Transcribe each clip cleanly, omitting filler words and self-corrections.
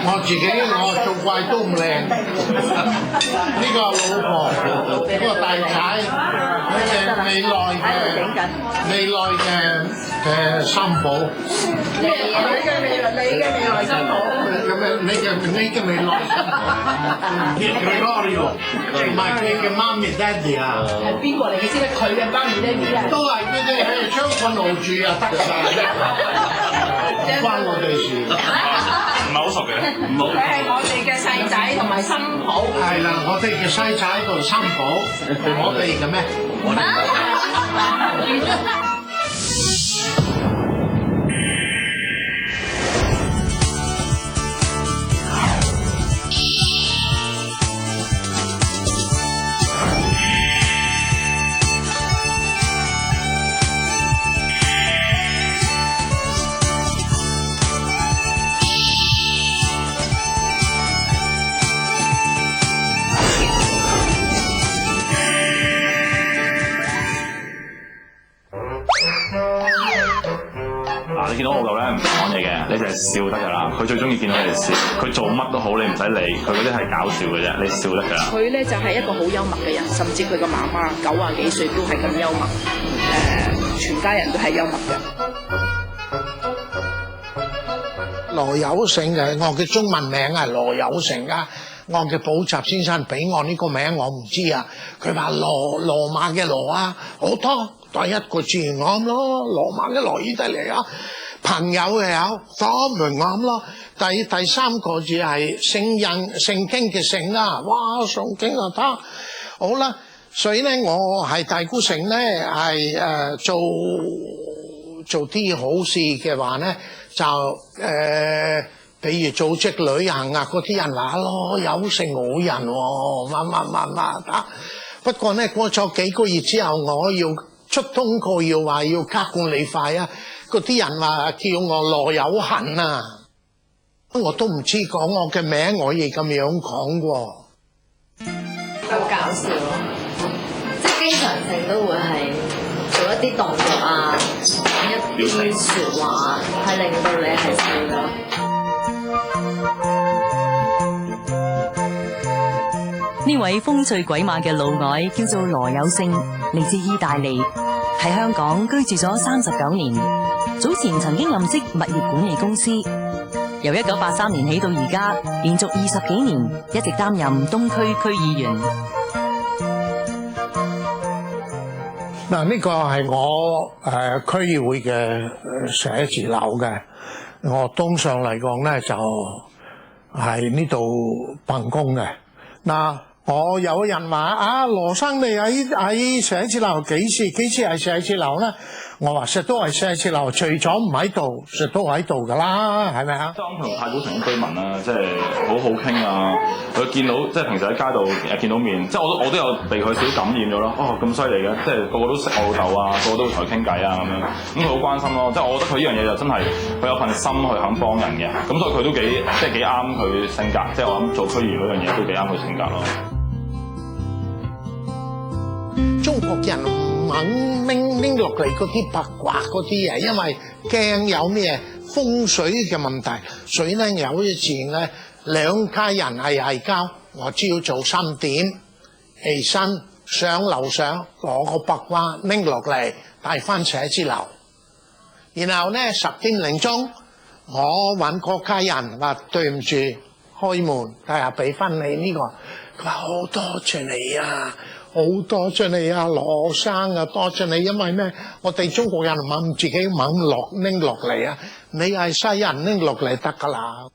我自己我做怪都唔靚，呢個老婆，呢個大仔，呢個未來嘅新抱，你嘅未來新抱，你嘅未來新抱 ，Gregorio， 唔係佢嘅媽咪爹哋啊，係邊個嚟嘅先？佢嘅媽咪爹哋啊，都係嗰啲喺將軍澳住啊，得㗎啦，關我哋事。唔係好熟嘅，唔好。佢係我哋嘅細仔同埋新抱。係啦，我哋嘅細仔同新抱，我哋嘅咩？我哋。你見到我老豆咧唔講嘢嘅，你就係笑得㗎啦。佢最中意見到你哋笑，佢做乜都好，你唔使理佢嗰啲係搞笑嘅啫，你笑得㗎啦。佢咧就係一個好幽默嘅人，甚至佢個媽媽90幾歲都係咁幽默，全家人都係幽默嘅。羅有成嘅，我嘅中文名係羅有成啊。我嘅補習先生俾我呢個名，我唔知啊。佢話羅馬嘅羅啊，好多第一個字啱咯，羅馬嘅羅意大利啊，朋友嘅有，當然啱咯。第三個字係聖經嘅聖啊，哇，聖經啊得，好啦。所以咧，我係大姑成咧，係做啲好事嘅話咧，就比如組織旅行啊，嗰啲人話咯，有成冇人喎，乜。不過咧，過咗幾個月之後，我要出通告，要話要加管理費啊，嗰啲人話叫我羅有痕啊，我都唔知講我嘅名，我亦咁樣講喎。好搞笑咯，即係經常性都會係做一啲動作啊，講一啲説話，係令到你係笑咯。呢位風趣鬼馬嘅老外叫做羅有勝，嚟自意大利，喺香港居住咗39年。早前曾經任職物業管理公司，由1983年起到而家，連續20幾年一直擔任東區區議員。嗱，呢個係我區議會嘅寫字樓嘅，我通常嚟講咧就喺呢度辦公嘅。嗱，我有人話啊，羅生你喺寫字樓幾時係寫字樓咧？我話實都係寫字樓，除咗唔喺度，實都喺度噶啦，係咪啊？即係我同太古城嘅居民啊，即係好好傾啊！佢見到即係平時喺街度見到面，即係我都有被佢少感染咗咯。哦，咁犀利嘅，即係個個都識我老豆啊，個個都會同佢傾偈啊咁樣。咁佢好關心咯，即係我覺得佢呢樣嘢就真係佢有份心去肯幫人嘅。咁所以佢都幾啱佢性格，即係我諗做區議員嗰樣嘢都幾啱佢性格咯。中國人唔肯拎落嚟嗰啲八卦嗰啲嘢，因為驚有咩風水嘅問題，所以咧有一次咧兩家人係交，我朝早3點起身上樓上攞個八卦拎落嚟帶翻寫字樓，然後咧10點零鐘我揾嗰家人話對唔住開門，睇下俾翻你呢個，佢話好多謝你啊！好多謝你啊，羅生啊，多謝你，因為咩？我哋中國人唔自己肯拎落嚟啊，你係西人拎落嚟得㗎啦。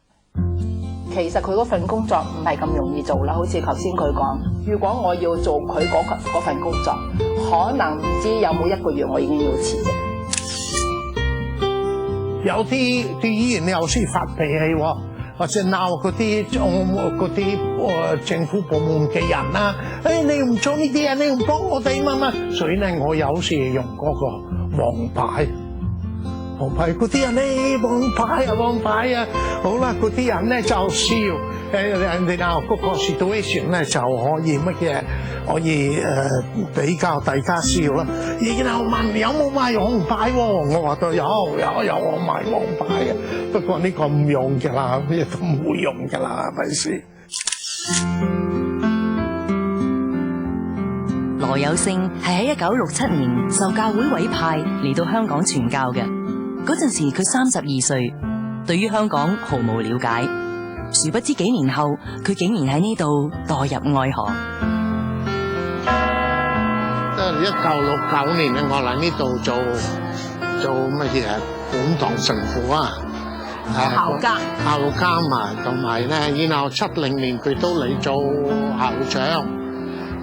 其實佢嗰份工作唔係咁容易做啦，好似頭先佢講，如果我要做佢嗰份工作，可能唔知有冇1個月我已經要辭職。有啲議員有時發脾氣喎，或者鬧嗰啲政府部門嘅人啦，你唔做呢啲啊，你唔幫我哋乜，所以咧我有時用嗰個黃牌嗰啲人咧，黃牌啊，好啦，嗰啲人咧就笑，然後嗰個 situation 咧就可以乜嘢，可以比較大家笑啦。然後問有冇買黃牌喎？我話都有我買黃牌嘅，不過呢個唔用㗎啦，咩都唔會用㗎啦，係咪先？羅有勝係喺1967年受教會委派嚟到香港傳教嘅，嗰陣時佢32歲，對於香港毫無了解。殊不知幾年後，佢竟然喺呢度墮入愛河。1969年咧，我嚟呢度做乜嘢本堂神父啊，校監啊，同埋咧，然後70年佢都嚟做校長。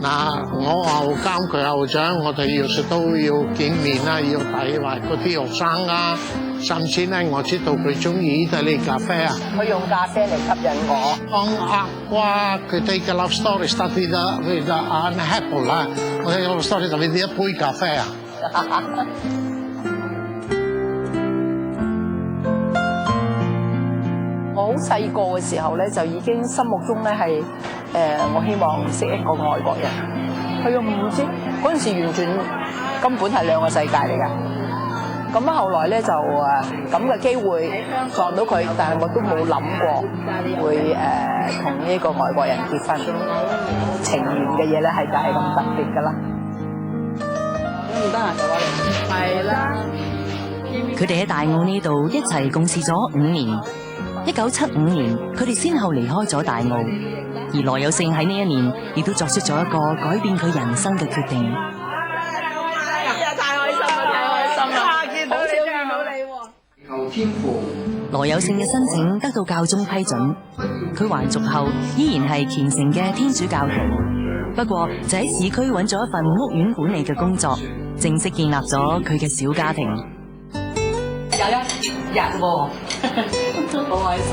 嗱，我校監佢校長，我哋有時都要見面啦，要睇埋嗰啲學生啊。甚至咧，我知道佢中意意大利咖啡啊。佢用咖啡嚟吸引我。佢哋嘅 love story start with an apple 啦。我哋 love story 就係一杯咖啡啊。我好細個嘅時候咧，就已經心目中咧係我希望識一個外國人。佢又唔知嗰陣時完全根本係兩個世界嚟㗎。咁後來咧就咁嘅機會撞到佢，但係我都冇諗過會同呢個外國人結婚。情緣嘅嘢咧係就係咁特別㗎啦。唔得啊，係啦。佢哋喺大澳呢度一齊共事咗5年。1975年，佢哋先後離開咗大澳，而羅有勝喺呢一年亦都作出咗一個改變佢人生嘅決定。羅有勝嘅申請得到教宗批准，佢還俗後依然係虔誠嘅天主教徒，不過就喺市區揾咗一份屋苑管理嘅工作，正式建立咗佢嘅小家庭。有一日喎，好開心。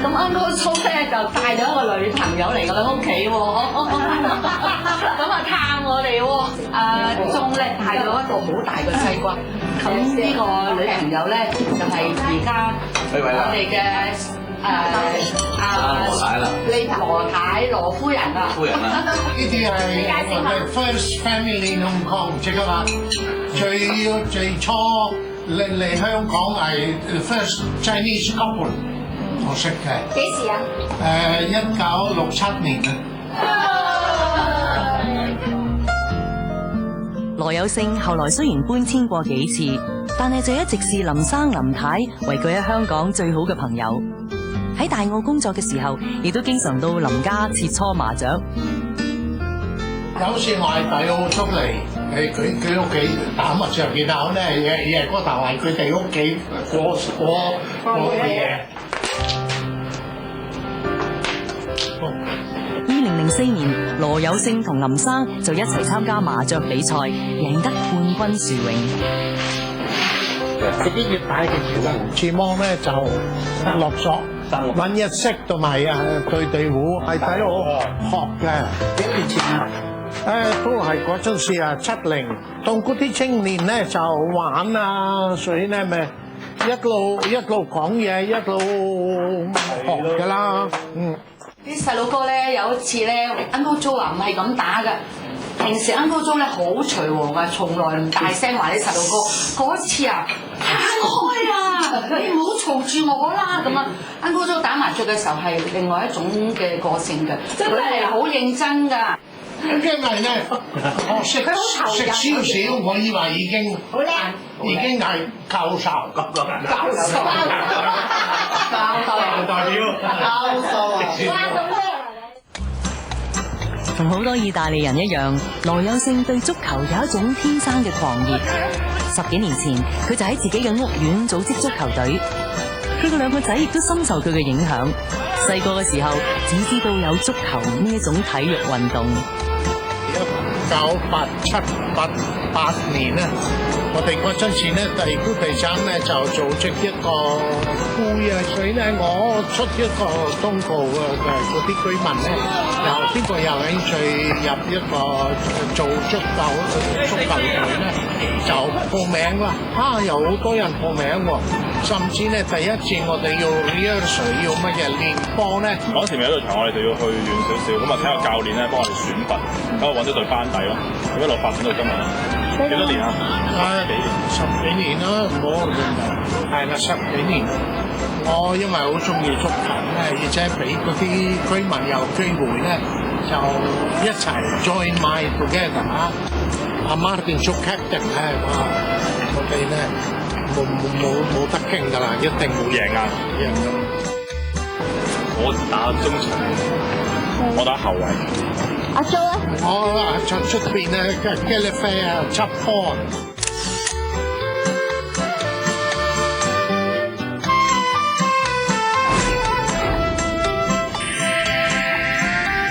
咁Uncle蘇咧就帶咗一個女朋友嚟我哋屋企喎，咁啊探我哋喎。鐘咧帶咗一個好大嘅西瓜，咁呢個女朋友咧就係而家我哋嘅羅太羅夫人啊。呢啲係我哋 first family in Hong Kong，即係話最初嚟香港係 first Chinese couple。我識嘅。幾時啊？1967年啊。羅有勝後來雖然搬遷過幾次，但係就一直視林生林太為佢喺香港最好嘅朋友。喺大澳工作嘅時候，亦都經常到林家切磋麻雀。有時我喺大澳出嚟，佢屋企打麻雀，然後咧夜嗰頭係佢哋屋企過夜。2004年，羅有勝同林生就一齊參加麻雀比賽，贏得冠軍殊榮。嗰啲越大嘅樹芒咧就落咗，揾日式同埋對地壺係睇我學嘅。幾年前都係嗰陣時70，同嗰啲青年咧就玩啊，所以咧咪一路講嘢，一路學㗎啦。啲細佬哥咧有一次咧 ，Uncle Joe 唔係咁打㗎。平時 Uncle Joe 咧好隨和㗎，從來唔大聲話啲細路哥。嗰次啊，行開啊！你唔好嘈住我啦咁啊！Uncle Joe 打麻雀嘅時候係另外一種嘅個性㗎，佢係好認真㗎。因為咧，我食少少，我以為已經好叻，已經係教授咁樣。教授代表教授。同好多意大利人一樣，羅有勝對足球有一種天生嘅狂熱。10幾年前，佢就喺自己嘅屋苑組織足球隊。佢嘅2個仔亦都深受佢嘅影響。細個嘅時候，只知道有足球呢一種體育運動。1987、88年咧，我哋嗰陣時咧，第2區第3咧就組織一個杯啊，所以咧我出一個通告嗰啲居民咧，邊個有興趣入一個做足球隊咧，就報名啦。有好多人報名喎，甚至咧第一次我哋要 rehearsal 要乜嘢練波咧，講前面有一隊場，我哋就要去遠少少，咁啊請個教練咧幫我哋選拔，咁啊揾咗隊班底咯，咁一路發展到今日啦。幾多年啊？十幾年啦，唔好係啦，10幾年。我因為好中意足球咧，而且俾嗰啲居民有機會咧，就一齊 join my together 啊！阿 Martin 做 captain 咧，哇！我哋咧冇得傾㗎啦，一定會贏啊！贏㗎！我打中場，我打後衞。阿 Jo 咧？我出邊咧，嘅喱啡啊，執波。